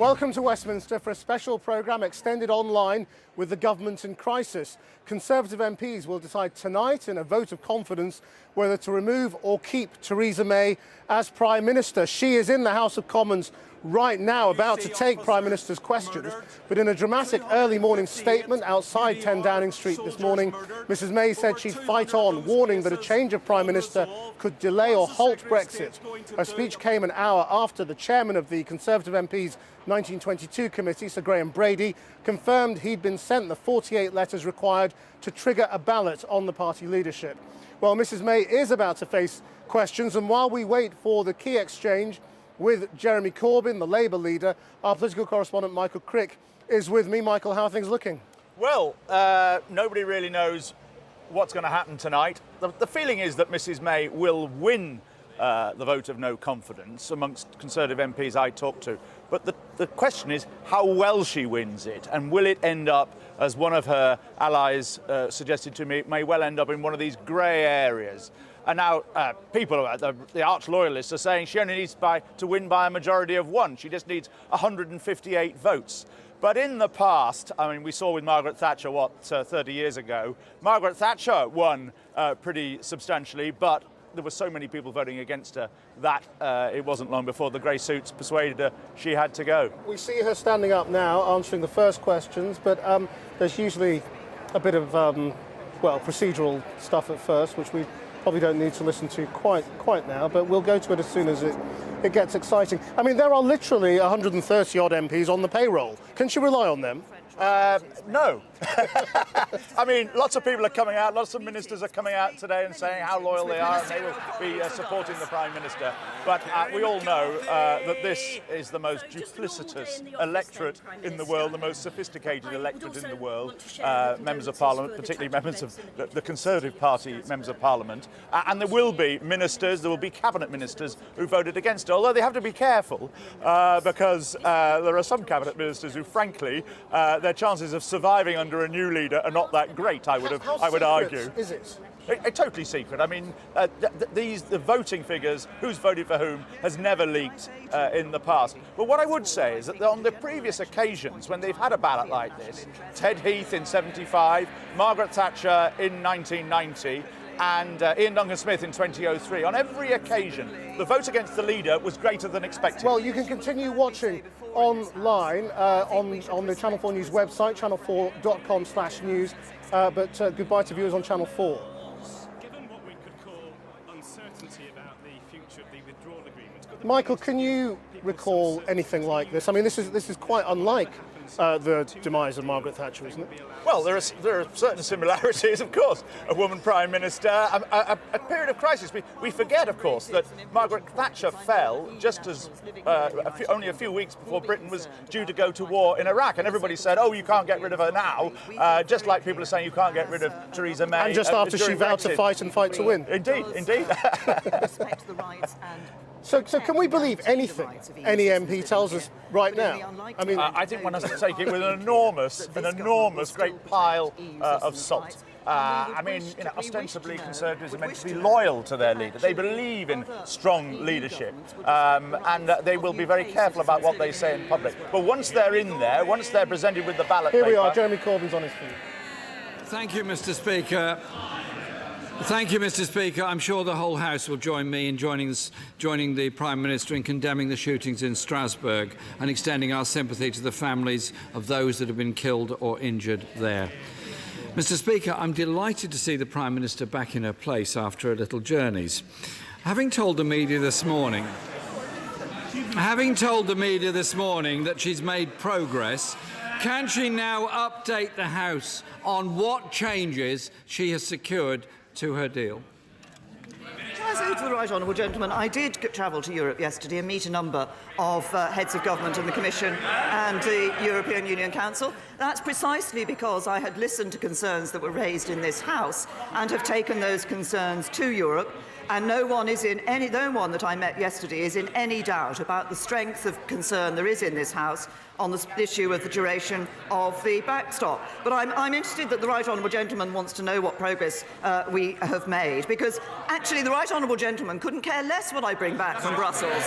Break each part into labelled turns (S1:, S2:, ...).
S1: Welcome to Westminster for a special programme extended online with the government in crisis. Conservative MPs will decide tonight in a vote of confidence whether to remove or keep Theresa May as Prime Minister. She is in the House of Commons right now about to take Prime Minister's questions, but in a dramatic early morning statement outside 10 Downing Street this morning, Mrs May said she'd fight on, warning that a change of Prime Minister could delay or halt Brexit. Her speech came an hour after the chairman of the Conservative MP's 1922 committee, Sir Graham Brady, confirmed he'd been sent the 48 letters required to trigger a ballot on the party leadership. Well, Mrs May is about to face questions, and while we wait for the key exchange with Jeremy Corbyn, the Labour leader, our political correspondent Michael Crick is with me. Michael, how are things looking?
S2: Well, nobody really knows what's going to happen tonight. The feeling is that Mrs May will win the vote of no confidence amongst Conservative MPs I talked to. But the question is how well she wins it, and will it end up, as one of her allies suggested to me, it may well end up in one of these grey areas. And now people, the arch loyalists, are saying she only needs to win by a majority of one. She just needs 158 votes. But in the past, I mean, we saw with Margaret Thatcher, 30 years ago, Margaret Thatcher won pretty substantially, but there were so many people voting against her that it wasn't long before the grey suits persuaded her she had to go.
S1: We see her standing up now, answering the first questions, but there's usually a bit of, procedural stuff at first, which we probably don't need to listen to quite now, but we'll go to it as soon as it gets exciting. I mean, there are literally 130-odd MPs on the payroll. Can she rely on them?
S2: No. I mean, lots of people are coming out, lots of ministers are coming out today and saying how loyal they are and they will be supporting the Prime Minister. But we all know that this is the most duplicitous electorate in the world, the most sophisticated electorate in the world, members of Parliament, particularly members of the Conservative Party members of Parliament. And there will be ministers, there will be cabinet ministers who voted against it, although they have to be careful because there are some cabinet ministers who, frankly, their chances of surviving under a new leader are not that great, I would argue.
S1: Is it?
S2: Totally secret. I mean, the voting figures, who's voted for whom, has never leaked in the past. But what I would say is that on the previous occasions when they've had a ballot like this, Ted Heath in 75, Margaret Thatcher in 1990, and Ian Duncan Smith in 2003, on every occasion, the vote against the leader was greater than expected.
S1: Well, you can continue watching online on the Channel 4 News website, channel4.com/news, but goodbye to viewers on Channel 4.
S3: Given what we could call uncertainty about the future of the withdrawal agreement,
S1: Michael, can you recall anything like this? I mean, this is quite unlike the demise of Margaret Thatcher, isn't it?
S2: Well, there are certain similarities, of course. A woman Prime Minister, a period of crisis. We forget, of course, that Margaret Thatcher fell just as only a few weeks before Britain was due to go to war in Iraq, and everybody said, "Oh, you can't get rid of her now," just like people are saying you can't get rid of Theresa May.
S1: And just after she vowed to fight and fight to win.
S2: Indeed.
S1: So can we believe anything any MP tells us right now? I mean,
S2: I think one has to take it with an enormous, great pile of salt. I mean, ostensibly Conservatives are meant to be loyal to their leader. They believe in strong leadership, and they will be very careful about what they say in public. But once they're in there, once they're presented with the ballot paper...
S1: Here we are, Jeremy Corbyn's on his feet.
S4: Thank you, Mr. Speaker. Thank you, Mr. Speaker. I'm sure the whole House will join me in joining the Prime Minister in condemning the shootings in Strasbourg and extending our sympathy to the families of those that have been killed or injured there. Mr. Speaker, I'm delighted to see the Prime Minister back in her place after her little journeys. Having told the media this morning that she's made progress, can she now update the House on what changes she has secured to her deal?
S5: Can I say to the right honourable gentleman, I did travel to Europe yesterday and meet a number of heads of government in the Commission and the European Union Council. That's precisely because I had listened to concerns that were raised in this House and have taken those concerns to Europe. And no one that I met yesterday is in any doubt about the strength of concern there is in this House on the issue of the duration of the backstop. But I'm interested that the right honourable gentleman wants to know what progress we have made, because actually the right honourable gentleman couldn't care less what I bring back from Brussels.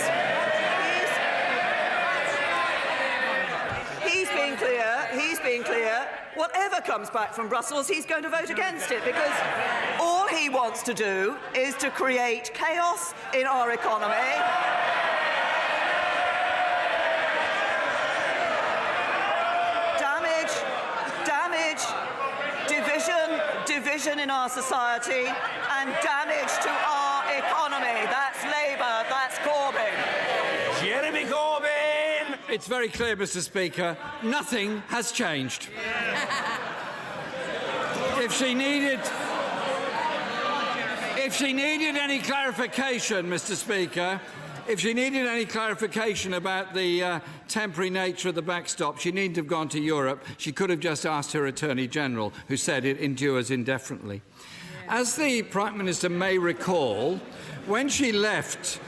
S5: whatever comes back from Brussels, he's going to vote against it, because all he wants to do is to create chaos in our economy. Division in our society, and damage to our economy. That's Labour, that's Corbyn.
S6: Jeremy Corbyn!
S4: It's very clear, Mr. Speaker, nothing has changed. If she needed any clarification, Mr. Speaker, if she needed any clarification about the temporary nature of the backstop, she needn't have gone to Europe. She could have just asked her Attorney General, who said it endures indefinitely. As the Prime Minister may recall, when she left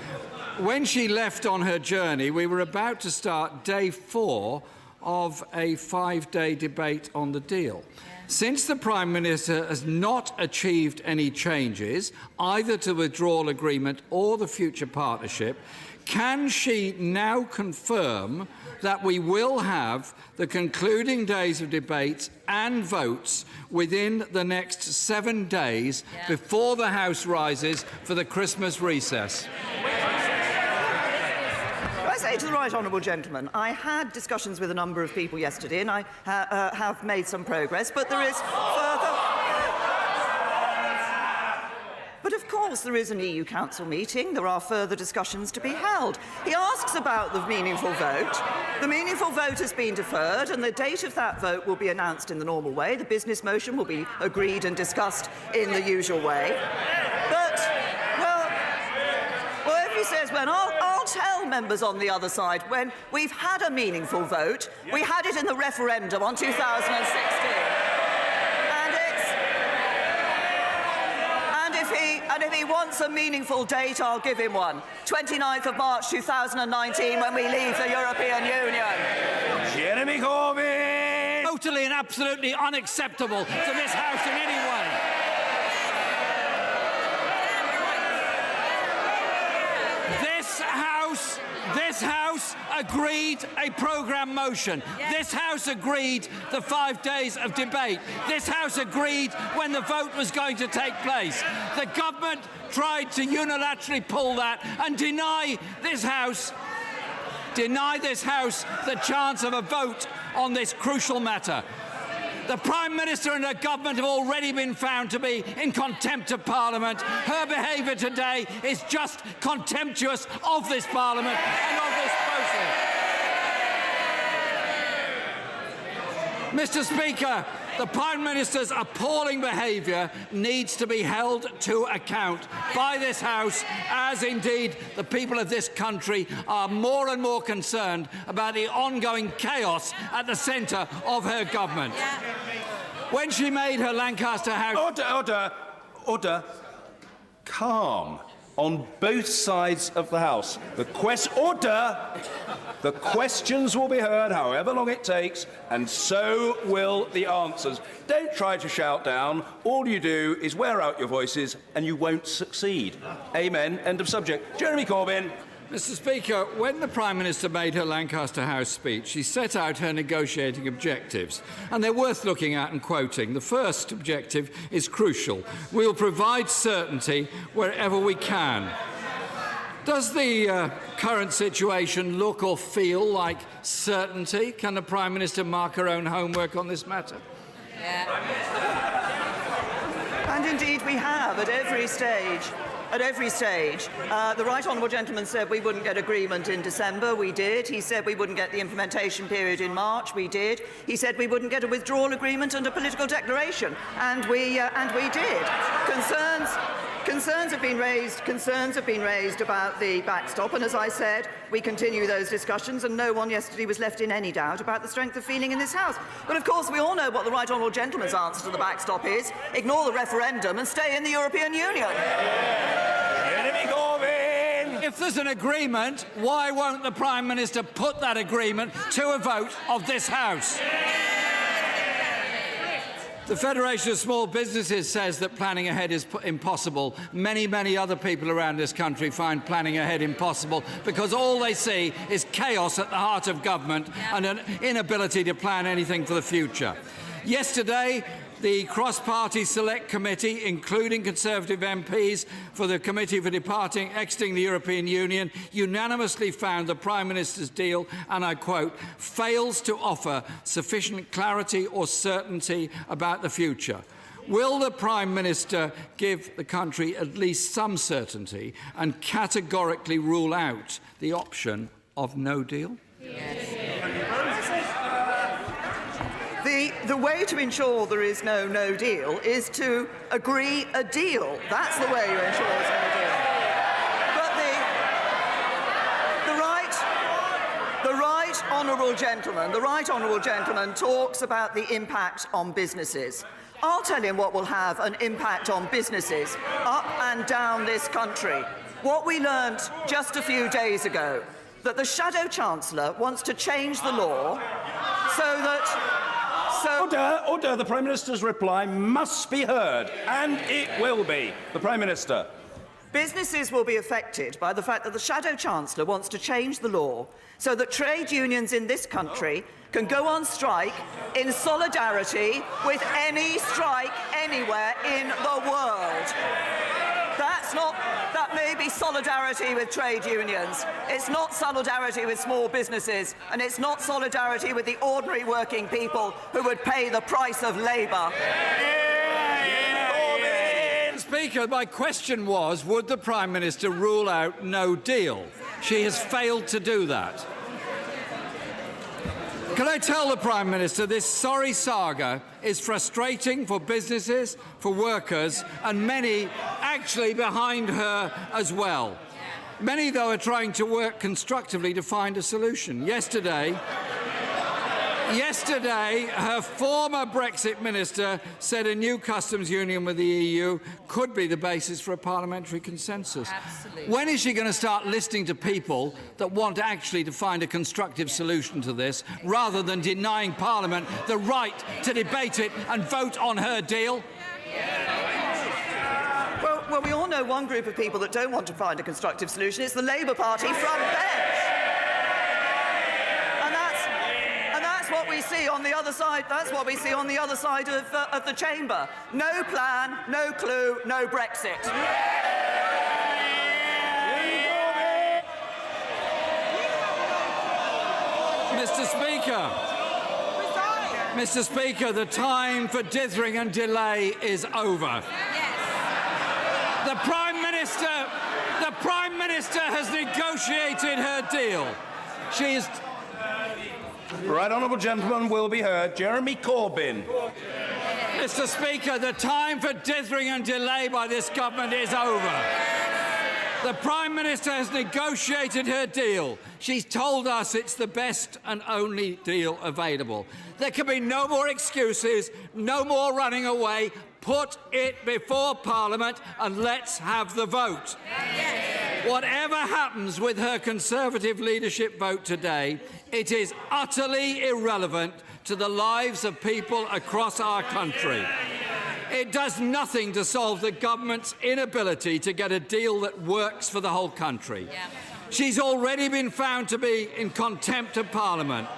S4: on her journey, we were about to start day 4 of a 5-day debate on the deal. Since the Prime Minister has not achieved any changes, either to the withdrawal agreement or the future partnership, can she now confirm that we will have the concluding days of debates and votes within the next 7 days before the House rises for the Christmas recess?
S5: I say to the right honourable gentleman, I had discussions with a number of people yesterday, and I have made some progress, but there is further... But of course there is an EU Council meeting. There are further discussions to be held. He asks about the meaningful vote. The meaningful vote has been deferred, and the date of that vote will be announced in the normal way. The business motion will be agreed and discussed in the usual way. But, well, if he says, well, I'll tell members on the other side when we've had a meaningful vote. We had it in the referendum on 2016. And if he wants a meaningful date, I'll give him one. 29th of March 2019, when we leave the European Union.
S6: Jeremy Corbyn!
S4: Totally and absolutely unacceptable to this House in any way. This House agreed a programme motion. This House agreed the 5 days of debate. This House agreed when the vote was going to take place. The government tried to unilaterally pull that and deny this House the chance of a vote on this crucial matter. The Prime Minister and her government have already been found to be in contempt of Parliament. Her behaviour today is just contemptuous of this Parliament and of this process. Mr. Speaker, the Prime Minister's appalling behaviour needs to be held to account by this House, as indeed the people of this country are more and more concerned about the ongoing chaos at the centre of her government. When she made her Lancaster House...
S6: Order. Calm. On both sides of the House. The questions will be heard however long it takes, and so will the answers. Don't try to shout down. All you do is wear out your voices, and you won't succeed. Amen. End of subject. Jeremy Corbyn.
S4: Mr. Speaker, when the Prime Minister made her Lancaster House speech, she set out her negotiating objectives, and they're worth looking at and quoting. The first objective is crucial. We'll provide certainty wherever we can. Does the current situation look or feel like certainty? Can the Prime Minister mark her own homework on this matter?
S5: And indeed we have at every stage. The right honourable gentleman said we wouldn't get agreement in December. We did. He said we wouldn't get the implementation period in March. We did. He said we wouldn't get a withdrawal agreement and a political declaration. And we did. Concerns have been raised about the backstop, and as I said, we continue those discussions, and no one yesterday was left in any doubt about the strength of feeling in this House. But of course we all know what the right honourable gentleman's answer to the backstop is: ignore the referendum and stay in the European Union.
S6: Jeremy Corbyn!
S4: If there's an agreement, why won't the Prime Minister put that agreement to a vote of this House? The Federation of Small Businesses says that planning ahead is impossible. Many other people around this country find planning ahead impossible because all they see is chaos at the heart of government and an inability to plan anything for the future. Yesterday, the cross-party select committee, including Conservative MPs for the Committee for Exiting the European Union, unanimously found the Prime Minister's deal, and I quote, fails to offer sufficient clarity or certainty about the future. Will the Prime Minister give the country at least some certainty and categorically rule out the option of no deal?
S5: Yes. The way to ensure there is no deal is to agree a deal. That's the way you ensure there's no deal. But the right honourable gentleman talks about the impact on businesses. I'll tell him what will have an impact on businesses up and down this country. What we learnt just a few days ago, that the Shadow Chancellor wants to change the law so that...
S6: Order. The Prime Minister's reply must be heard, and it will be. The Prime Minister.
S5: Businesses will be affected by the fact that the Shadow Chancellor wants to change the law so that trade unions in this country can go on strike in solidarity with any strike anywhere in the world. That may be solidarity with trade unions. It's not solidarity with small businesses, and it's not solidarity with the ordinary working people who would pay the price of labour.
S4: Speaker, my question was, would the Prime Minister rule out no deal? She has failed to do that. Can I tell the Prime Minister this sorry saga is frustrating for businesses, for workers, and many actually behind her as well. Many, though, are trying to work constructively to find a solution. Yesterday, her former Brexit minister said a new customs union with the EU could be the basis for a parliamentary consensus.
S7: Absolutely.
S4: When is she going to start listening to people that want actually to find a constructive solution to this, rather than denying Parliament the right to debate it and vote on her deal?
S5: Well, we all know one group of people that don't want to find a constructive solution. It's the Labour Party front bench. What we see on the other side, that's what we see on the other side of the chamber. No plan, no clue, no Brexit.
S4: Mr. Speaker, the time for dithering and delay is over. The Prime Minister has negotiated her deal. She is...
S6: The right honourable gentleman will be heard. Jeremy Corbyn.
S4: Mr. Speaker, the time for dithering and delay by this government is over. The Prime Minister has negotiated her deal. She's told us it's the best and only deal available. There can be no more excuses, no more running away. Put it before Parliament and let's have the vote. Whatever happens with her Conservative leadership vote today, it is utterly irrelevant to the lives of people across our country. It does nothing to solve the government's inability to get a deal that works for the whole country. She's already been found to be in contempt of Parliament.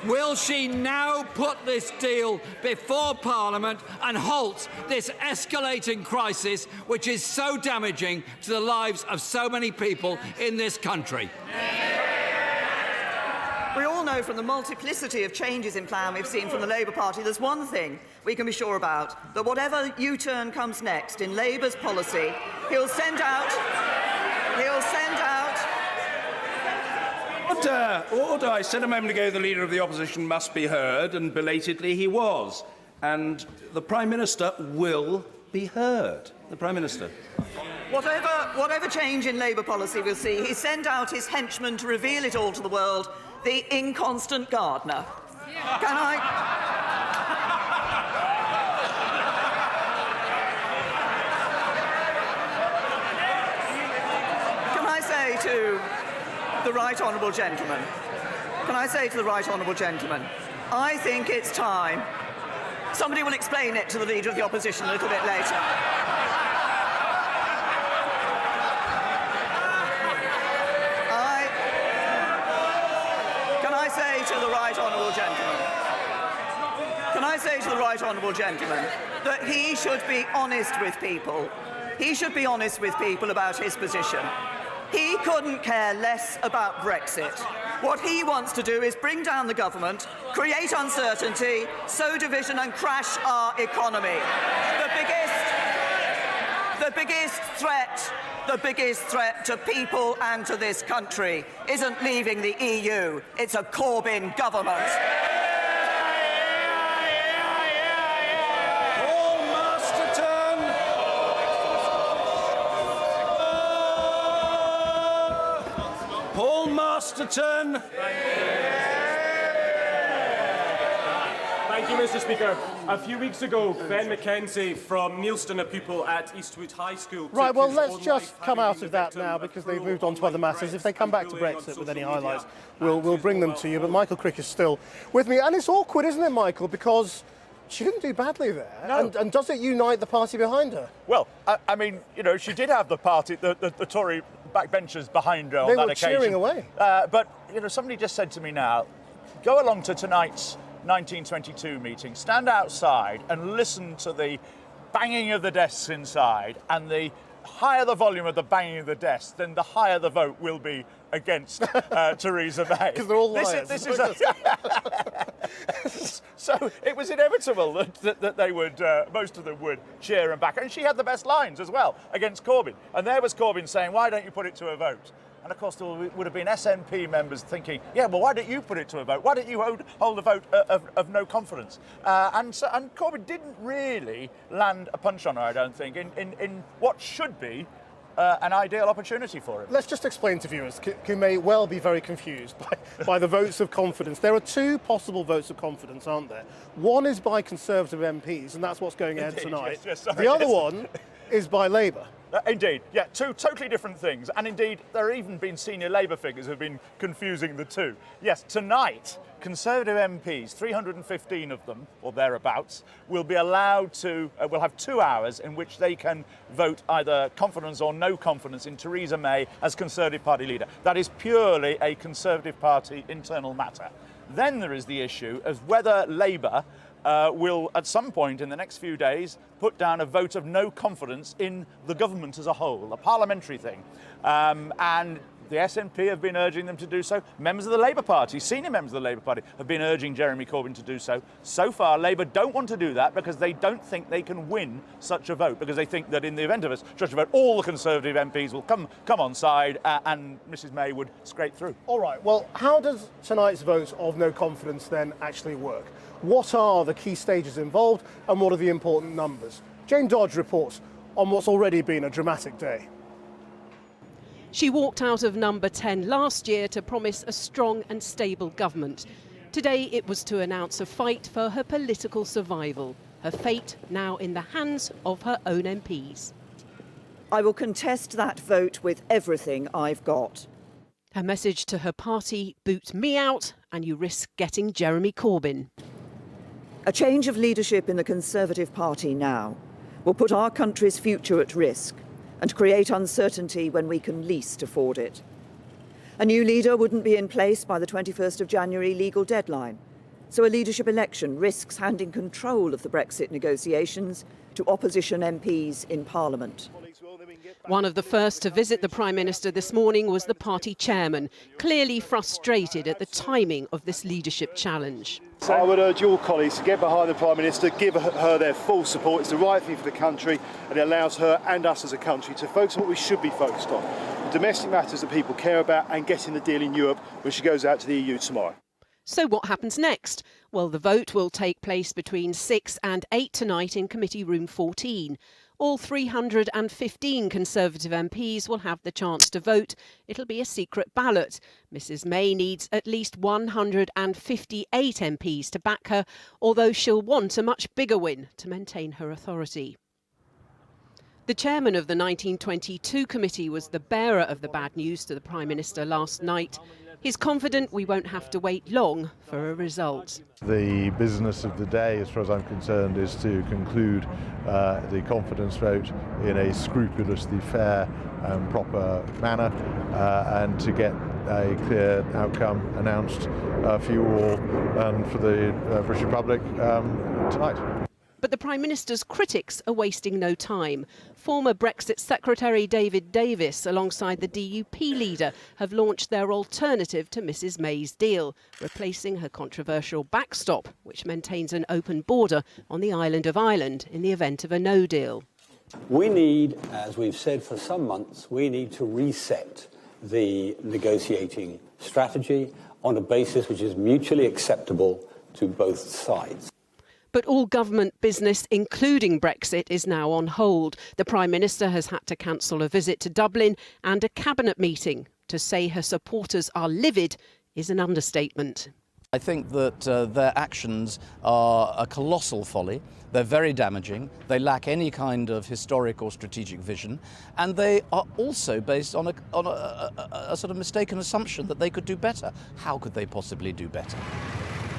S4: Will she now put this deal before Parliament and halt this escalating crisis, which is so damaging to the lives of so many people in this country?
S5: We all know from the multiplicity of changes in plan we've seen from the Labour Party, there's one thing we can be sure about, that whatever U-turn comes next in Labour's policy, he'll send out...
S6: Order. I said a moment ago the Leader of the Opposition must be heard, and belatedly he was. And the Prime Minister will be heard. The Prime Minister.
S5: Whatever change in Labour policy we'll see, he sent out his henchmen to reveal it all to the world, the inconstant gardener. Can I say to the right honourable gentleman, I think it's time. Somebody will explain it to the Leader of the Opposition a little bit later. Can I say to the right honourable gentleman, say to the right honourable gentleman that he should be honest with people. He should be honest with people about his position. He couldn't care less about Brexit. What he wants to do is bring down the government, create uncertainty, sow division and crash our economy. The biggest threat to people and to this country isn't leaving the EU, it's a Corbyn government.
S6: Paul Masterton.
S3: Thank you, Mr. Speaker. A few weeks ago, Ben McKenzie from Neilston, a pupil at Eastwood High School.
S1: Right, well, let's just come out of that now because they've moved on to other matters. If they come back to Brexit with any highlights, we'll bring them to you. But Michael Crick is still with me. And it's awkward, isn't it, Michael? Because she didn't do badly there.
S2: No.
S1: And does it unite the party behind her?
S2: Well, I mean, you know, she did have the party, the Tory backbenchers behind her on that occasion.
S1: They were cheering away.
S2: But, you know, somebody just said to me now, go along to tonight's 1922 meeting, stand outside and listen to the banging of the desks inside, and the higher the volume of the banging of the desks, then the higher the vote will be against Theresa May.
S1: Because they're all liars.
S2: So it was inevitable that they would, most of them would cheer and back. And she had the best lines as well against Corbyn. And there was Corbyn saying, why don't you put it to a vote? And of course, there would have been SNP members thinking, yeah, well, why don't you put it to a vote? Why don't you hold a vote of no confidence? And Corbyn didn't really land a punch on her, I don't think, in what should be an ideal opportunity for him.
S1: Let's just explain to viewers who may well be very confused by the votes of confidence. There are two possible votes of confidence, aren't there? One is by Conservative MPs, and that's what's going ahead tonight.
S2: Yes, sorry,
S1: the other one is by Labour.
S2: Indeed, yeah, two totally different things. And indeed, there have even been senior Labour figures who have been confusing the two. Yes, tonight, Conservative MPs, 315 of them, or thereabouts, will be allowed to, will have 2 hours in which they can vote either confidence or no confidence in Theresa May as Conservative Party leader. That is purely a Conservative Party internal matter. Then there is the issue of whether Labour will, at some point in the next few days, put down a vote of no confidence in the government as a whole, a parliamentary thing. And the SNP have been urging them to do so. Members of the Labour Party, senior members of the Labour Party, have been urging Jeremy Corbyn to do so. So far, Labour don't want to do that because they don't think they can win such a vote, because they think that in the event of such a vote, all the Conservative MPs will come on side and Mrs May would scrape through.
S1: All right, well, how does tonight's vote of no confidence then actually work? What are the key stages involved and what are the important numbers? Jane Dodge reports on what's already been a dramatic day.
S7: She walked out of number 10 last year to promise a strong and stable government. Today it was to announce a fight for her political survival, her fate now in the hands of her own MPs.
S5: I will contest that vote with everything I've got.
S7: Her message to her party: boot me out and you risk getting Jeremy Corbyn.
S5: A change of leadership in the Conservative Party now will put our country's future at risk and create uncertainty when we can least afford it. A new leader wouldn't be in place by the 21st of January legal deadline, so a leadership election risks handing control of the Brexit negotiations to opposition MPs in Parliament.
S7: One of the first to visit the Prime Minister this morning was the party chairman, clearly frustrated at the timing of this leadership challenge.
S8: I would urge all colleagues to get behind the Prime Minister, give her their full support. It's the right thing for the country, and it allows her and us as a country to focus on what we should be focused on: the domestic matters that people care about and getting the deal in Europe when she goes out to the EU tomorrow.
S7: So what happens next? Well, the vote will take place between 6 and 8 tonight in Committee Room 14. All 315 Conservative MPs will have the chance to vote. It'll be a secret ballot. Mrs May needs at least 158 MPs to back her, although she'll want a much bigger win to maintain her authority. The chairman of the 1922 committee was the bearer of the bad news to the Prime Minister last night. He's confident we won't have to wait long for a result.
S9: The business of the day, as far as I'm concerned, is to conclude the confidence vote in a scrupulously fair and proper manner and to get a clear outcome announced for you all and for the British Republic tonight.
S7: But the Prime Minister's critics are wasting no time. Former Brexit Secretary David Davis, alongside the DUP leader, have launched their alternative to Mrs May's deal, replacing her controversial backstop, which maintains an open border on the island of Ireland in the event of a no deal.
S10: We need, as we've said for some months, we need to reset the negotiating strategy on a basis which is mutually acceptable to both sides.
S7: But all government business, including Brexit, is now on hold. The Prime Minister has had to cancel a visit to Dublin and a cabinet meeting. To say her supporters are livid is an understatement.
S11: I think that their actions are a colossal folly. They're very damaging. They lack any kind of historic or strategic vision. And they are also based on a sort of mistaken assumption that they could do better. How could they possibly do better?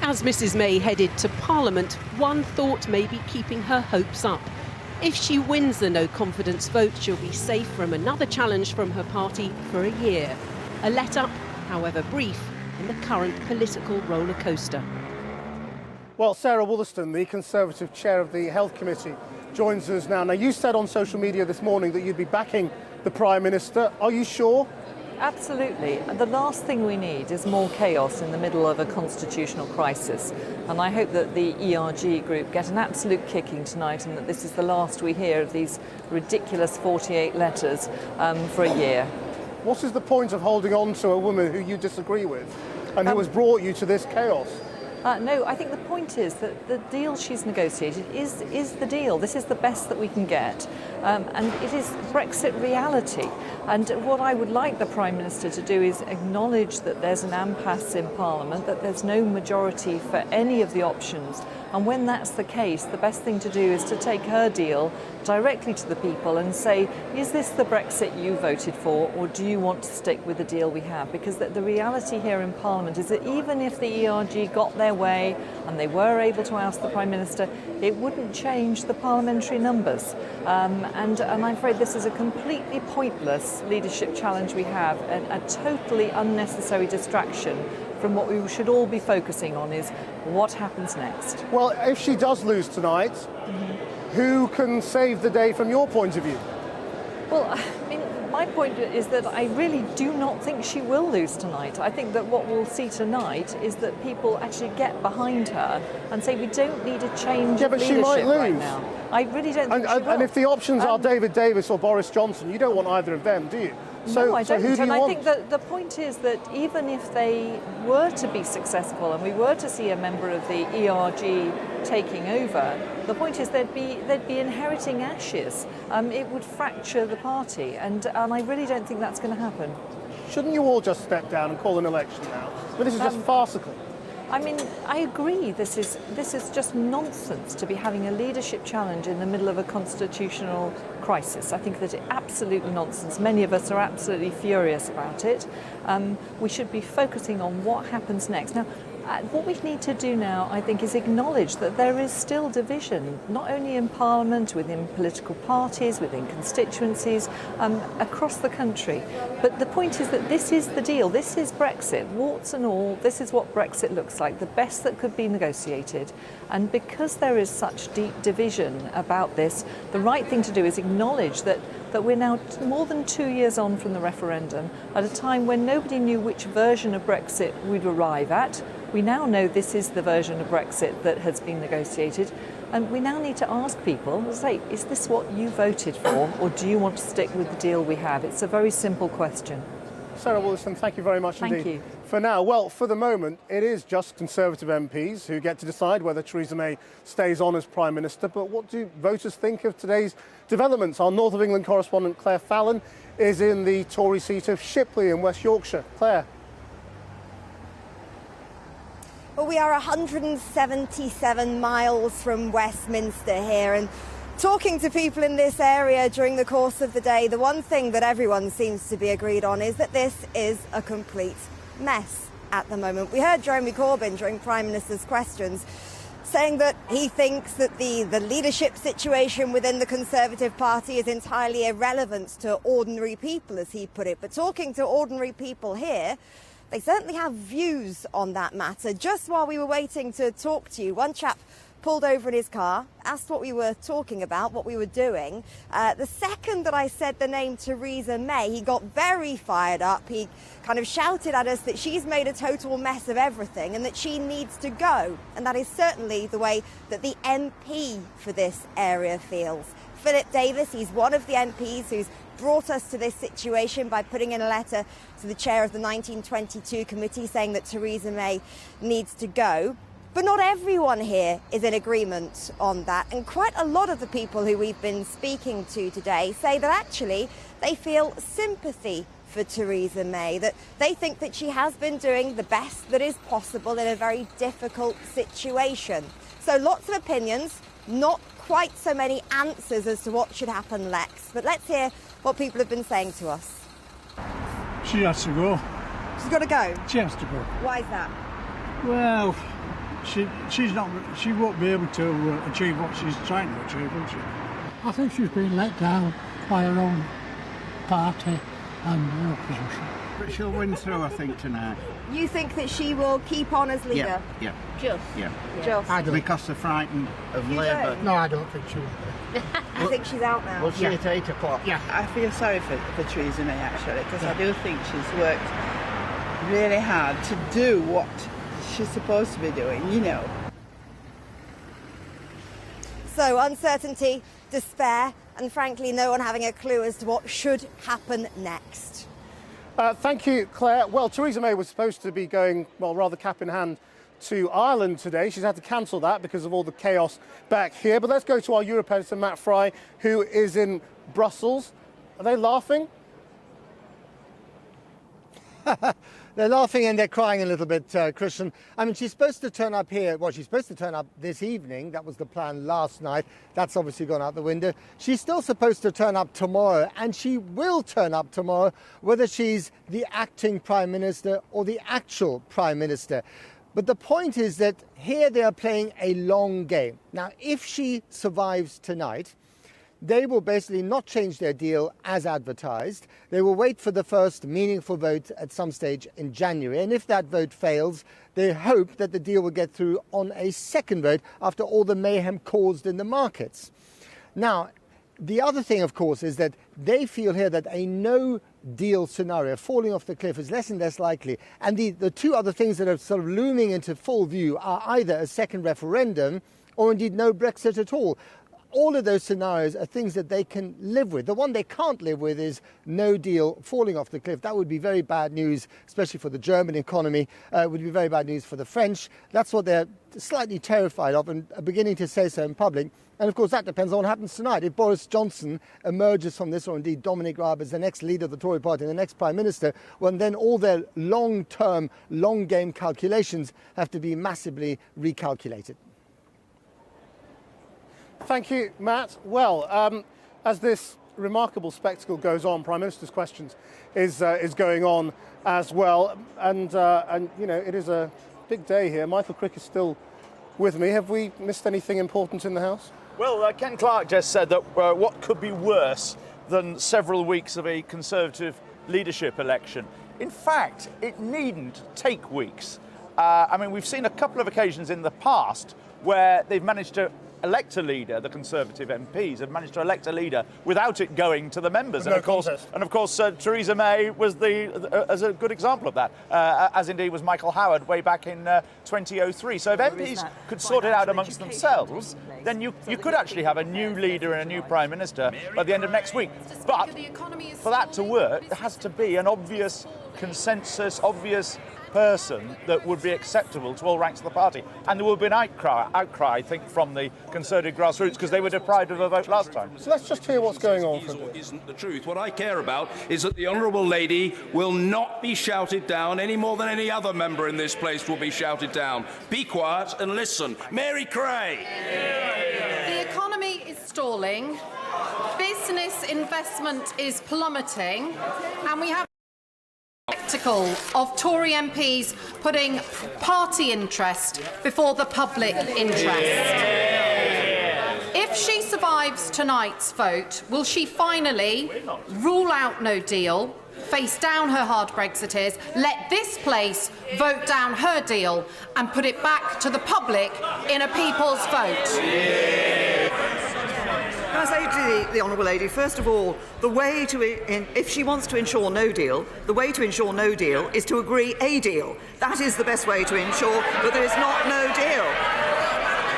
S7: As Mrs May headed to Parliament, one thought may be keeping her hopes up. If she wins the no-confidence vote, she'll be safe from another challenge from her party for a year. A let-up, however brief, in the current political roller coaster.
S1: Well, Sarah Wollaston, the Conservative chair of the Health Committee, joins us now. Now, you said on social media this morning that you'd be backing the Prime Minister. Are you sure?
S12: Absolutely. The last thing we need is more chaos in the middle of a constitutional crisis. And I hope that the ERG group get an absolute kicking tonight and that this is the last we hear of these ridiculous 48 letters for a year.
S1: What is the point of holding on to a woman who you disagree with and who has brought you to this chaos?
S12: No, I think the point is that the deal she's negotiated is the deal. This is the best that we can get. And it is Brexit reality. And what I would like the Prime Minister to do is acknowledge that there's an impasse in Parliament, that there's no majority for any of the options. And when that's the case, the best thing to do is to take her deal directly to the people and say, is this the Brexit you voted for, or do you want to stick with the deal we have? Because the reality here in Parliament is that even if the ERG got their way and they were able to oust the Prime Minister, it wouldn't change the parliamentary numbers. And I'm afraid this is a completely pointless leadership challenge we have, and a totally unnecessary distraction from what we should all be focusing on is what happens next.
S1: Well, if she does lose tonight, who can save the day from your point of view?
S12: Well, I mean, my point is that I really do not think she will lose tonight. I think that what we'll see tonight is that people actually get behind her and say we don't need a change of leadership right now. I really don't think she will.
S1: And if the options are David Davis or Boris Johnson, you don't want either of them, do you?
S12: No, I don't.
S1: Who do you
S12: and
S1: want?
S12: I think that the point is that even if they were to be successful and we were to see a member of the ERG taking over, the point is they'd be inheriting ashes. It would fracture the party, and I really don't think that's going to happen.
S1: Shouldn't you all just step down and call an election now? But this is just farcical.
S12: I mean, I agree. This is just nonsense to be having a leadership challenge in the middle of a constitutional crisis. I think that it's absolutely nonsense. Many of us are absolutely furious about it. We should be focusing on what happens next. Now, what we need to do now, I think, is acknowledge that there is still division, not only in Parliament, within political parties, within constituencies, across the country. But the point is that this is the deal. This is Brexit, warts and all. This is what Brexit looks like, the best that could be negotiated. And because there is such deep division about this, the right thing to do is acknowledge that we're now more than 2 years on from the referendum, at a time when nobody knew which version of Brexit we'd arrive at. We now know this is the version of Brexit that has been negotiated, and we now need to ask people, say, is this what you voted for, or do you want to stick with the deal we have? It's a very simple question.
S1: Sarah Wollaston, thank you very much indeed.
S12: Thank you.
S1: For now, well, for the moment, it is just Conservative MPs who get to decide whether Theresa May stays on as Prime Minister. But what do voters think of today's developments? Our North of England correspondent Clare Fallon is in the Tory seat of Shipley in West Yorkshire. Clare.
S13: Well, we are 177 miles from Westminster here, and talking to people in this area during the course of the day, the one thing that everyone seems to be agreed on is that this is a complete mess at the moment. We heard Jeremy Corbyn during Prime Minister's questions saying that he thinks that the leadership situation within the Conservative Party is entirely irrelevant to ordinary people, as he put it. But talking to ordinary people here, they certainly have views on that matter. Just while we were waiting to talk to you, one chap pulled over in his car, asked what we were talking about, what we were doing. The second that I said the name Theresa May, he got very fired up. He kind of shouted at us that she's made a total mess of everything and that she needs to go. And that is certainly the way that the MP for this area feels. Philip Davis, he's one of the MPs who's brought us to this situation by putting in a letter to the chair of the 1922 committee saying that Theresa May needs to go. But not everyone here is in agreement on that. And quite a lot of the people who we've been speaking to today say that actually they feel sympathy for Theresa May, that they think that she has been doing the best that is possible in a very difficult situation. So lots of opinions, not quite so many answers as to what should happen next. But let's hear what people have been saying to us.
S14: She has to go.
S13: She's got to go?
S14: She has to go.
S13: Why is that?
S14: Well, she won't be able to achieve what she's trying to achieve, will she?
S15: I think she's been let down by her own party and her opposition.
S14: But she'll win through, I think, tonight.
S13: You think that she will keep on as leader?
S14: Yeah.
S13: Just?
S14: Yeah.
S13: Just?
S15: I don't.
S14: Because they're frightened of
S13: You
S14: Labour.
S13: don't?
S15: No, I don't think she will.
S13: You think she's out now?
S14: We'll see at 8 o'clock.
S15: Yeah.
S16: I feel sorry for Theresa May, actually, because I do think she's worked really hard to do what she's supposed to be doing, you know.
S13: So uncertainty, despair, and frankly no one having a clue as to what should happen next.
S1: Thank you, Claire. Well, Theresa May was supposed to be going, well, rather cap in hand to Ireland today. She's had to cancel that because of all the chaos back here. But let's go to our Europe editor, Matt Frei, who is in Brussels. Are they laughing?
S17: They're laughing and they're crying a little bit, Christian. I mean, she's supposed to turn up here. Well, she's supposed to turn up this evening. That was the plan last night. That's obviously gone out the window. She's still supposed to turn up tomorrow, and she will turn up tomorrow, whether she's the acting Prime Minister or the actual Prime Minister. But the point is that here they are playing a long game. Now, if she survives tonight, they will basically not change their deal as advertised. They will wait for the first meaningful vote at some stage in January. And if that vote fails, they hope that the deal will get through on a second vote after all the mayhem caused in the markets. Now, the other thing, of course, is that they feel here that a no-deal scenario, falling off the cliff, is less and less likely. And the two other things that are sort of looming into full view are either a second referendum or indeed no Brexit at all. All of those scenarios are things that they can live with. The one they can't live with is no deal, falling off the cliff. That would be very bad news, especially for the German economy. It would be very bad news for the French. That's what they're slightly terrified of and are beginning to say so in public. And of course, that depends on what happens tonight. If Boris Johnson emerges from this, or indeed Dominic Raab as the next leader of the Tory party and the next Prime Minister, well, then all their long-term, long-game calculations have to be massively recalculated.
S1: Thank you, Matt. Well, as this remarkable spectacle goes on, Prime Minister's Questions is going on as well. And you know, it is a big day here. Michael Crick is still with me. Have we missed anything important in the House?
S2: Well, Ken Clarke just said that what could be worse than several weeks of a Conservative leadership election? In fact, it needn't take weeks. I mean, we've seen a couple of occasions in the past where they've managed to elect a leader. The Conservative MPs have managed to elect a leader without it going to the members.
S1: No contest.
S2: And of course, Theresa May was as a good example of that, as indeed was Michael Howard way back in 2003. So if MPs could sort it out amongst themselves, then you could actually have a new leader and a new Prime Minister by the end of next week. But for that to work, there has to be an obvious consensus, obvious person that would be acceptable to all ranks of the party. And there will be an outcry, I think, from the Conservative grassroots because they were deprived of a vote last time.
S1: So let's just hear what's going on.
S6: Isn't the truth. What I care about is that the Honourable Lady will not be shouted down any more than any other member in this place will be shouted down. Be quiet and listen. Mary Frei.
S18: The economy is stalling, business investment is plummeting, and we have spectacle of Tory MPs putting party interest before the public interest. If she survives tonight's vote, will she finally rule out no deal, face down her hard Brexiteers, let this place vote down her deal and put it back to the public in a people's vote?
S5: Can I say to the Honourable Lady, first of all, the way to, if she wants to ensure no deal, the way to ensure no deal is to agree a deal. That is the best way to ensure that there is not no deal.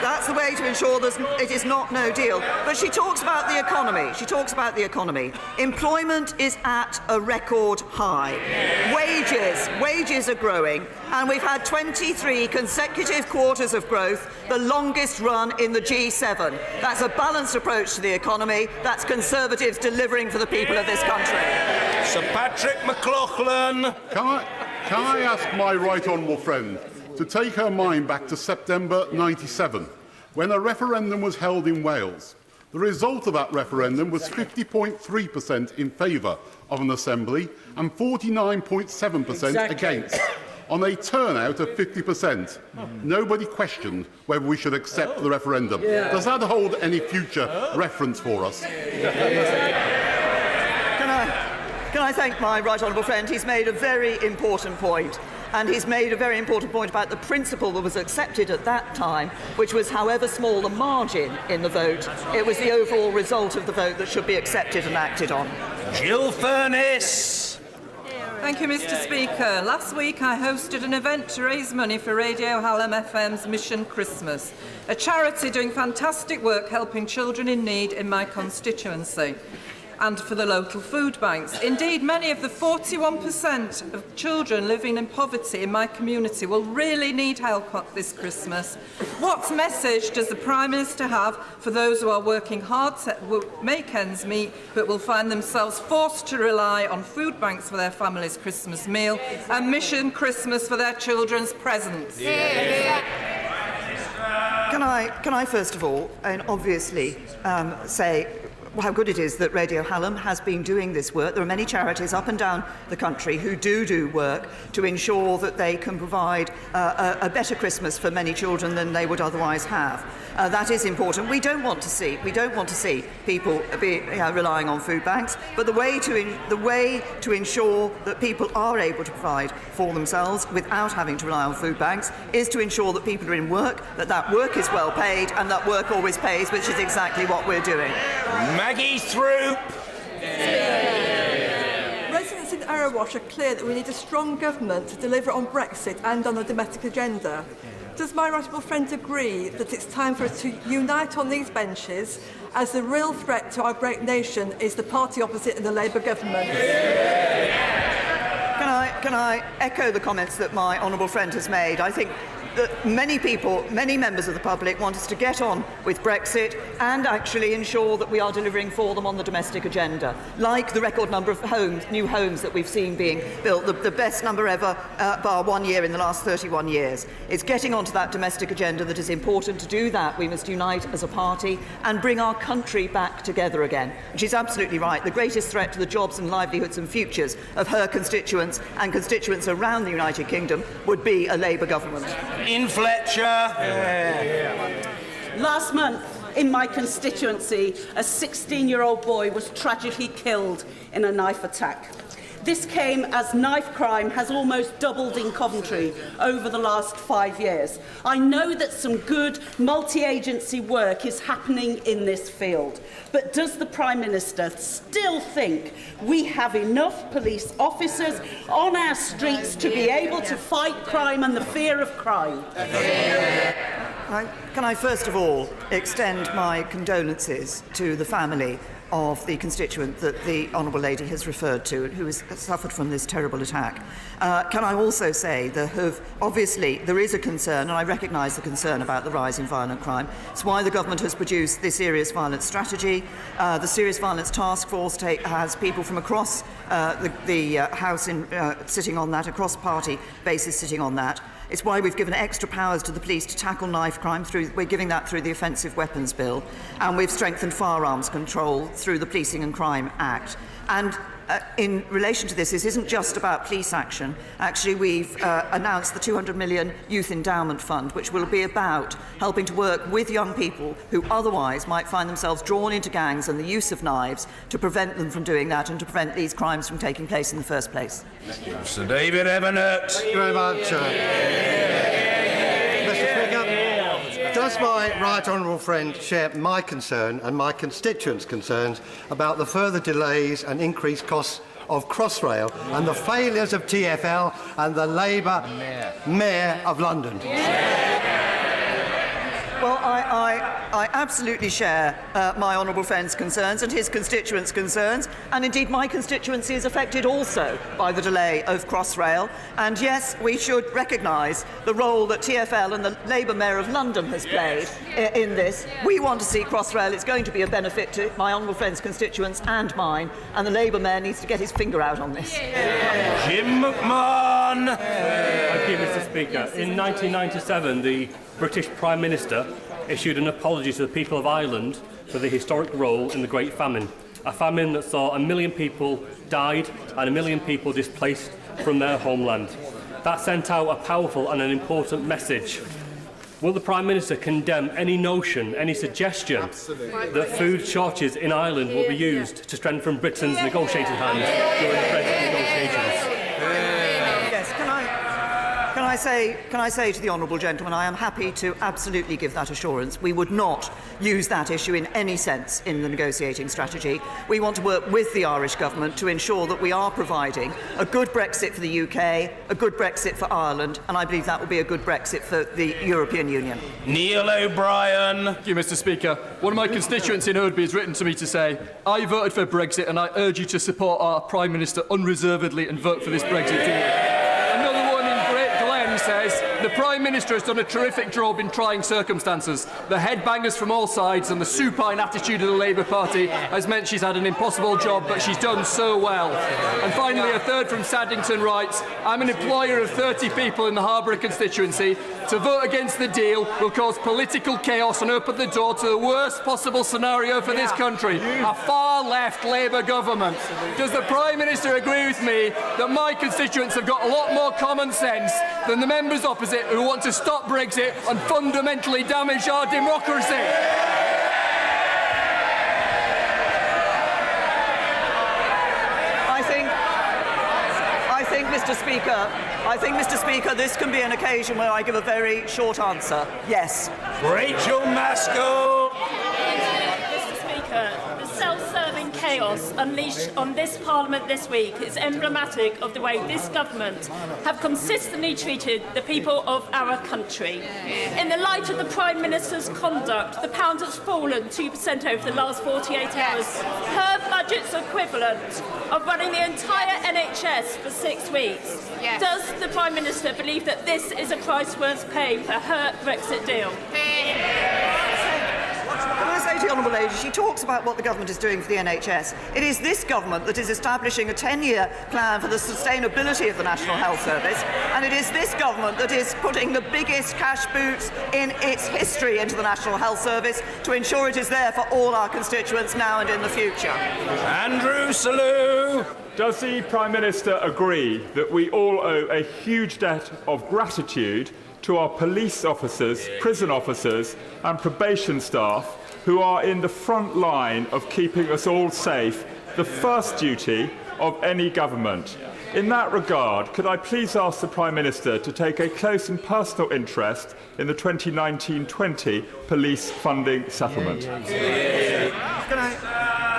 S5: That's the way to ensure it is not no deal. But she talks about the economy. She talks about the economy. Employment is at a record high. Wages are growing, and we've had 23 consecutive quarters of growth, the longest run in the G7. That's a balanced approach to the economy. That's Conservatives delivering for the people of this country.
S6: Sir Patrick McLaughlin.
S19: Can I ask my right honourable friend to take her mind back to September 97, when a referendum was held in Wales. The result of that referendum was 50.3% in favour of an assembly and 49.7% against, on a turnout of 50%. Nobody questioned whether we should accept the referendum. Does that hold any future reference for us?
S5: Can I thank my right honourable friend? He's made a very important point. And he's made a very important point about the principle that was accepted at that time, which was, however small the margin in the vote, it was the overall result of the vote that should be accepted and acted on.
S6: Jill Furness.
S20: Thank you, Mr. Speaker. Last week I hosted an event to raise money for Radio Hallam FM's Mission Christmas, a charity doing fantastic work helping children in need in my constituency, and for the local food banks. Indeed, many of the 41% of children living in poverty in my community will really need help this Christmas. What message does the Prime Minister have for those who are working hard to make ends meet but will find themselves forced to rely on food banks for their family's Christmas meal and Mission Christmas for their children's presents?
S5: Can I first of all, and obviously, say how good it is that Radio Hallam has been doing this work. There are many charities up and down the country who do work to ensure that they can provide a better Christmas for many children than they would otherwise have. That is important. We don't want to see people relying on food banks, but the way to ensure that people are able to provide for themselves without having to rely on food banks is to ensure that people are in work, that work is well paid, and that work always pays, which is exactly what we're doing.
S6: Maggie Throop.
S21: Residents in Arawash are clear that we need a strong government to deliver on Brexit and on the domestic agenda. Does my right honourable friend agree that it's time for us to unite on these benches, as the real threat to our great nation is the party opposite in the Labour government?
S5: Can I echo the comments that my honourable friend has made? I think that many people, many members of the public want us to get on with Brexit and actually ensure that we are delivering for them on the domestic agenda, like the record number of new homes that we've seen being built, the best number ever, bar 1 year in the last 31 years. It's getting onto that domestic agenda that is important. To do that, we must unite as a party and bring our country back together again. And she's absolutely right. The greatest threat to the jobs and livelihoods and futures of her constituents and constituents around the United Kingdom would be a Labour government.
S6: In Fletcher.
S22: Last month, in my constituency, a 16-year-old boy was tragically killed in a knife attack. This came as knife crime has almost doubled in Coventry over the last 5 years. I know that some good multi-agency work is happening in this field, but does the Prime Minister still think we have enough police officers on our streets to be able to fight crime and the fear of crime?
S5: Can I first of all extend my condolences to the family of the constituent that the Honourable Lady has referred to, who has suffered from this terrible attack. Can I also say that obviously there is a concern, and I recognise the concern about the rise in violent crime. It's why the government has produced the Serious Violence Strategy. The Serious Violence Task Force has people from across the House sitting on that, across party bases sitting on that. It's why we've given extra powers to the police to tackle knife crime. We're giving that through the Offensive Weapons Bill. And we've strengthened firearms control through the Policing and Crime Act. And in relation to this isn't just about police action. Actually, we've announced the 200 million Youth Endowment Fund, which will be about helping to work with young people who otherwise might find themselves drawn into gangs and the use of knives to prevent them from doing that and to prevent these crimes from taking place in the first place.
S6: Sir David Evernett.
S17: Thank you very much. Mr. Speaker, does my right honourable friend share my concern and my constituents' concerns about the further delays and increased costs of Crossrail and the failures of TfL and the Labour Mayor of London?
S5: Well, I absolutely share my honourable friend's concerns and his constituents' concerns, and indeed my constituency is affected also by the delay of Crossrail. And yes, we should recognise the role that TfL and the Labour Mayor of London has played in this. We want to see Crossrail. It's going to be a benefit to my honourable friend's constituents and mine, and the Labour Mayor needs to get his finger out on this.
S6: Jim McMahon.
S3: Thank you, Mr. Speaker. In 1997, the British Prime Minister issued an apology to the people of Ireland for the historic role in the Great Famine, a famine that saw 1 million people died and 1 million people displaced from their homeland. That sent out a powerful and an important message. Will the Prime Minister condemn any notion, any suggestion that food shortages in Ireland will be used to strengthen Britain's negotiating hand during the Brexit negotiations?
S5: Can I say to the honourable gentleman, I am happy to absolutely give that assurance. We would not use that issue in any sense in the negotiating strategy. We want to work with the Irish government to ensure that we are providing a good Brexit for the UK, a good Brexit for Ireland, and I believe that will be a good Brexit for the European Union.
S6: Neil O'Brien.
S4: Thank you, Mr. Speaker. One of my constituents in Erdby has written to me to say, I voted for Brexit and I urge you to support our Prime Minister unreservedly and vote for this Brexit deal. Says the Prime Minister has done a terrific job in trying circumstances. The headbangers from all sides and the supine attitude of the Labour Party has meant she's had an impossible job, but she's done so well. And finally, a third from Saddington writes, I'm an employer of 30 people in the Harborough constituency. To vote against the deal will cause political chaos and open the door to the worst possible scenario for this country, a far-left Labour government. Does the Prime Minister agree with me that my constituents have got a lot more common sense than the members opposite who want to stop Brexit and fundamentally damage our democracy?
S5: I think, Mr. Speaker, this can be an occasion where I give a very short answer. Yes.
S6: Rachel Maskell.
S23: Mr. Speaker, the self-serving chaos unleashed on this Parliament this week is emblematic of the way this government have consistently treated the people of our country. In the light of the Prime Minister's conduct, the pound has fallen 2% over the last 48 hours. Her budget's equivalent of running the entire NHS for 6 weeks. Yes. Does the Prime Minister believe that this is a price worth paying for her Brexit deal?
S5: Can I say to the Honourable Lady, she talks about what the government is doing for the NHS. It is this government that is establishing a 10-year plan for the sustainability of the National Health Service, and it is this government that is putting the biggest cash boots in its history into the National Health Service to ensure it is there for all our constituents now and in the future.
S6: Andrew Selous.
S24: Does the Prime Minister agree that we all owe a huge debt of gratitude to our police officers, prison officers and probation staff who are in the front line of keeping us all safe, the first duty of any government? In that regard, could I please ask the Prime Minister to take a close and personal interest in the 2019-20 police funding settlement?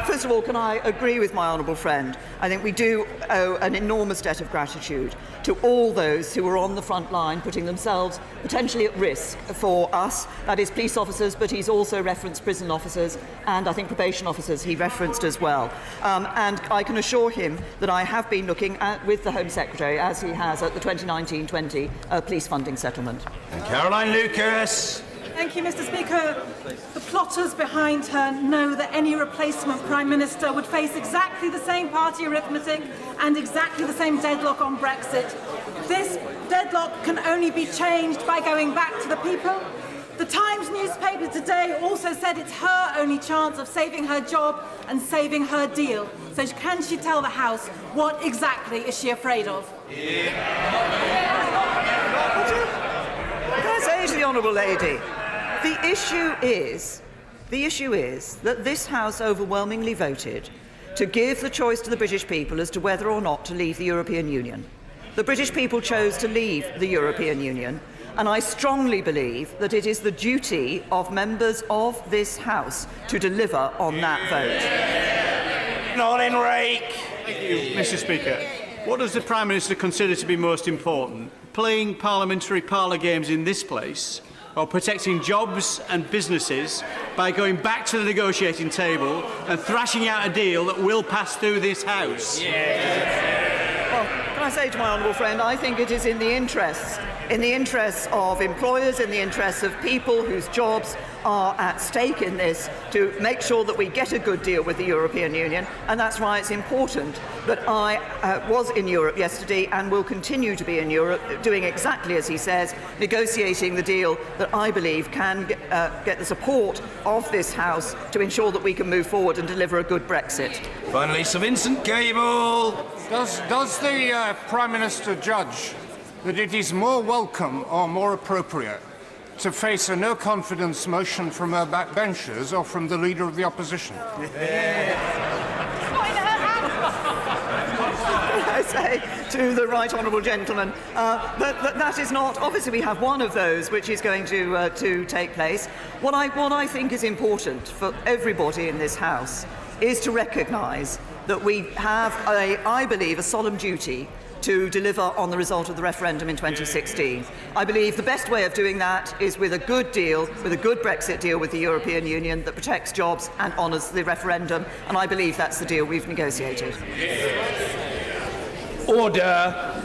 S5: First of all, can I agree with my honourable friend? I think we do owe an enormous debt of gratitude to all those who are on the front line, putting themselves potentially at risk for us. That is police officers, but he's also referenced prison officers and I think probation officers he referenced as well. And I can assure him that I have been looking at, with the Home Secretary, as he has at the 2019-20 police funding settlement.
S6: And Caroline Lucas.
S25: Thank you, Mr. Speaker. The plotters behind her know that any replacement Prime Minister would face exactly the same party arithmetic and exactly the same deadlock on Brexit. This deadlock can only be changed by going back to the people, The Times newspaper today also said it's her only chance of saving her job and saving her deal. So can she tell the House what exactly is she afraid of?
S5: Can I say to the honourable lady, the issue is that this House overwhelmingly voted to give the choice to the British people as to whether or not to leave the European Union. The British people chose to leave the European Union, and I strongly believe that it is the duty of members of this House to deliver on that vote.
S7: Not in rake.
S8: Thank you, Mr. Speaker. What does the Prime Minister consider to be most important? Playing parliamentary parlour games in this place, or protecting jobs and businesses by going back to the negotiating table and thrashing out a deal that will pass through this House?
S5: Well, can I say to my honourable friend, I think it is in the interests of employers, in the interests of people whose jobs are at stake in this, to make sure that we get a good deal with the European Union, and that's why it's important that I was in Europe yesterday and will continue to be in Europe, doing exactly as he says, negotiating the deal that I believe can get the support of this House to ensure that we can move forward and deliver a good Brexit.
S6: Finally, Sir Vincent Cable.
S9: Does the Prime Minister judge that it is more welcome or more appropriate to face a no-confidence motion from her backbenchers or from the Leader of the Opposition?
S5: I say to the right honourable gentleman that is not. Obviously, we have one of those which is going to take place. What I think is important for everybody in this House is to recognise that we have, I believe, a solemn duty to deliver on the result of the referendum in 2016. I believe the best way of doing that is with a good deal, with a good Brexit deal with the European Union that protects jobs and honours the referendum, and I believe that's the deal we've negotiated.
S6: Order.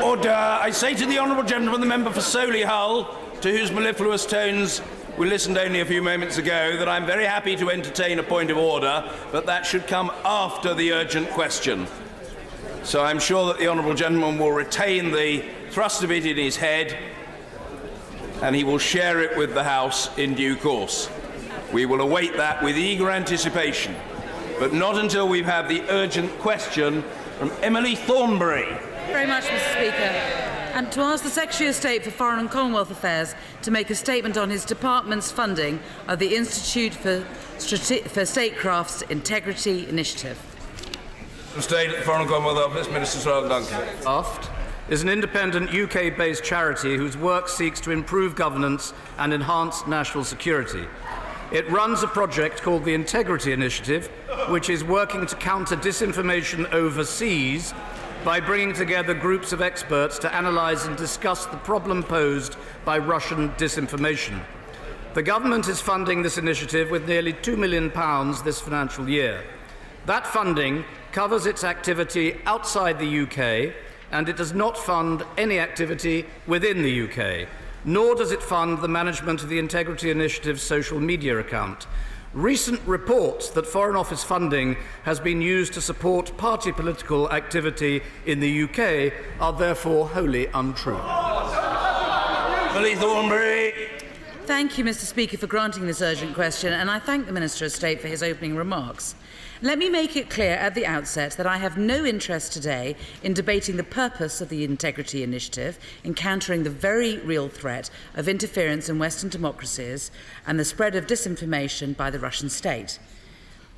S6: Order. I say to the honourable gentleman, the member for Solihull, to whose mellifluous tones we listened only a few moments ago, that I'm very happy to entertain a point of order, but that should come after the urgent question. So I'm sure that the honourable gentleman will retain the thrust of it in his head, and he will share it with the House in due course. We will await that with eager anticipation, but not until we've had the urgent question from Emily Thornbury.
S10: Very much, Mr. Speaker. And to ask the Secretary of State for Foreign and Commonwealth Affairs to make a statement on his department's funding of the Institute for Statecraft's Integrity Initiative.
S6: State at the Foreign and Commonwealth Office, Minister Sir Duncan.
S11: Aft is an independent UK-based charity whose work seeks to improve governance and enhance national security. It runs a project called the Integrity Initiative, which is working to counter disinformation overseas by bringing together groups of experts to analyse and discuss the problem posed by Russian disinformation. The government is funding this initiative with nearly £2 million this financial year. That funding covers its activity outside the UK, and it does not fund any activity within the UK, nor does it fund the management of the Integrity Initiative's social media account. Recent reports that Foreign Office funding has been used to support party political activity in the UK are therefore wholly untrue.
S6: Emily Thornbury.
S10: Thank you, Mr. Speaker, for granting this urgent question, and I thank the Minister of State for his opening remarks. Let me make it clear at the outset that I have no interest today in debating the purpose of the Integrity Initiative in countering the very real threat of interference in Western democracies and the spread of disinformation by the Russian state.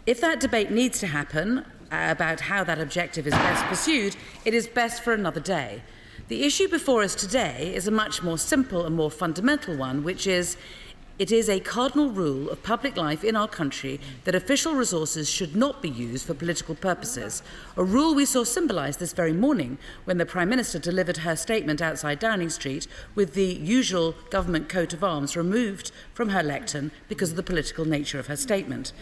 S10: If that debate needs to happen about how that objective is best pursued, it is best for another day. The issue before us today is a much more simple and more fundamental one, which is It is a cardinal rule of public life in our country that official resources should not be used for political purposes, a rule we saw symbolised this very morning when the Prime Minister delivered her statement outside Downing Street with the usual government coat of arms removed from her lectern because of the political nature of her statement.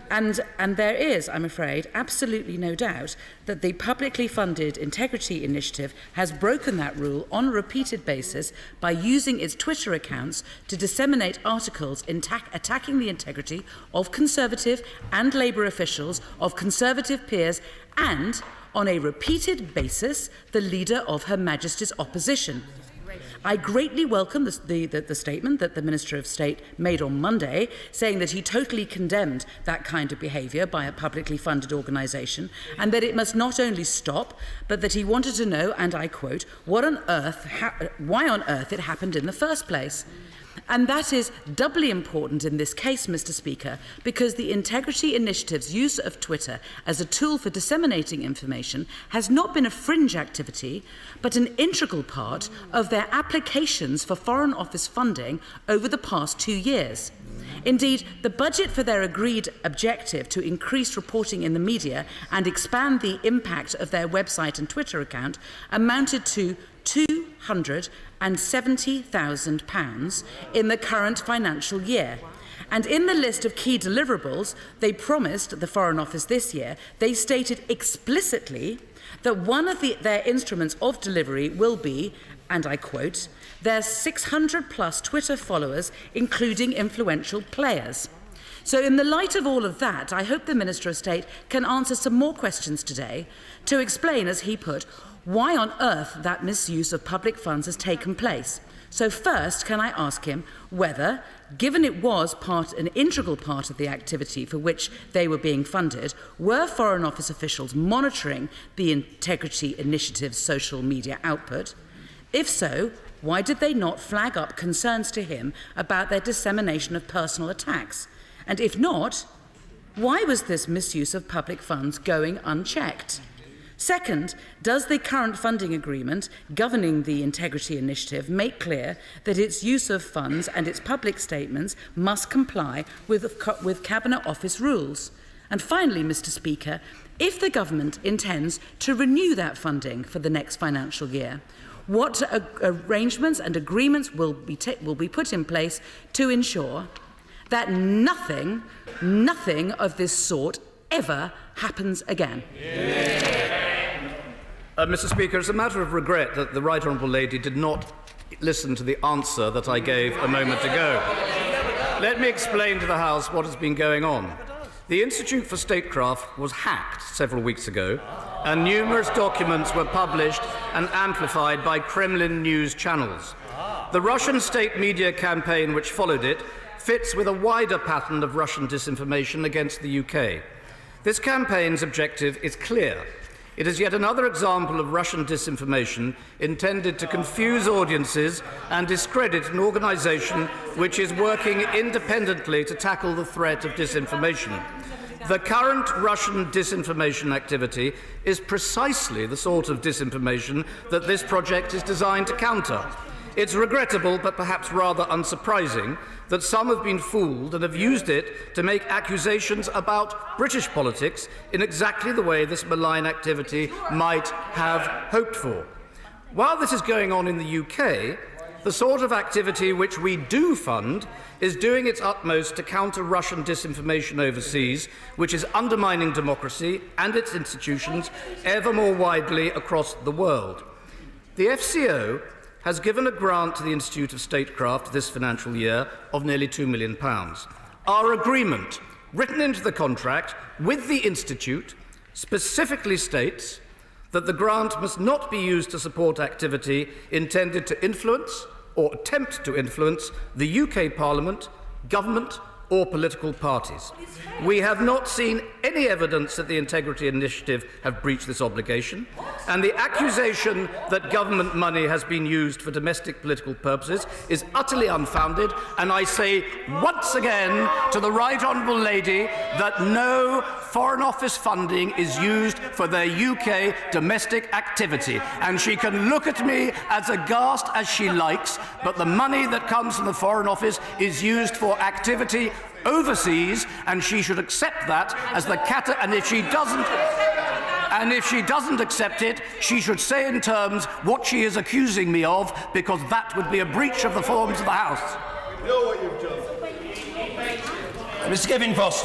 S10: And there is, I'm afraid, absolutely no doubt that the publicly funded Integrity Initiative has broken that rule on a repeated basis by using its Twitter accounts to disseminate articles attacking the integrity of Conservative and Labour officials, of Conservative peers, and, on a repeated basis, the leader of Her Majesty's opposition. I greatly welcome the statement that the Minister of State made on Monday, saying that he totally condemned that kind of behaviour by a publicly funded organisation, and that it must not only stop, but that he wanted to know, and I quote, why on earth it happened in the first place. And that is doubly important in this case, Mr. Speaker, because the Integrity Initiative's use of Twitter as a tool for disseminating information has not been a fringe activity, but an integral part of their applications for Foreign Office funding over the past 2 years. Indeed, the budget for their agreed objective to increase reporting in the media and expand the impact of their website and Twitter account amounted to £270,000 in the current financial year. And in the list of key deliverables they promised the Foreign Office this year, they stated explicitly that one of their instruments of delivery will be, and I quote, their 600-plus Twitter followers, including influential players. So in the light of all of that, I hope the Minister of State can answer some more questions today to explain, as he put, why on earth that misuse of public funds has taken place. So first, can I ask him whether, given it was an integral part of the activity for which they were being funded, were Foreign Office officials monitoring the Integrity Initiative's social media output? If so, why did they not flag up concerns to him about their dissemination of personal attacks? And if not, why was this misuse of public funds going unchecked? Second, does the current funding agreement governing the Integrity Initiative make clear that its use of funds and its public statements must comply with Cabinet Office rules? And finally, Mr. Speaker, if the government intends to renew that funding for the next financial year, what arrangements and agreements will be put in place to ensure that nothing of this sort ever happens again?
S11: Mr. Speaker, it's a matter of regret that the Right Honourable Lady did not listen to the answer that I gave a moment ago. Let me explain to the House what has been going on. The Institute for Statecraft was hacked several weeks ago, and numerous documents were published and amplified by Kremlin news channels. The Russian state media campaign which followed it fits with a wider pattern of Russian disinformation against the UK. This campaign's objective is clear. It is yet another example of Russian disinformation intended to confuse audiences and discredit an organisation which is working independently to tackle the threat of disinformation. The current Russian disinformation activity is precisely the sort of disinformation that this project is designed to counter. It's regrettable, but perhaps rather unsurprising, that some have been fooled and have used it to make accusations about British politics in exactly the way this malign activity might have hoped for. While this is going on in the UK, the sort of activity which we do fund is doing its utmost to counter Russian disinformation overseas, which is undermining democracy and its institutions ever more widely across the world. The FCO has given a grant to the Institute of Statecraft this financial year of nearly £2 million. Our agreement, written into the contract with the Institute, specifically states that the grant must not be used to support activity intended to influence or attempt to influence the UK Parliament, government or political parties. We have not seen any evidence that the Integrity Initiative have breached this obligation, and the accusation that government money has been used for domestic political purposes is utterly unfounded, and I say once again to the Right Honourable Lady that no Foreign Office funding is used for their UK domestic activity, and she can look at me as aghast as she likes, but the money that comes from the Foreign Office is used for activity overseas, and she should accept that as the and if she doesn't accept it, she should say in terms what she is accusing me of, because that would be a breach of the forms of the House.
S6: Mr. Kevin Foster.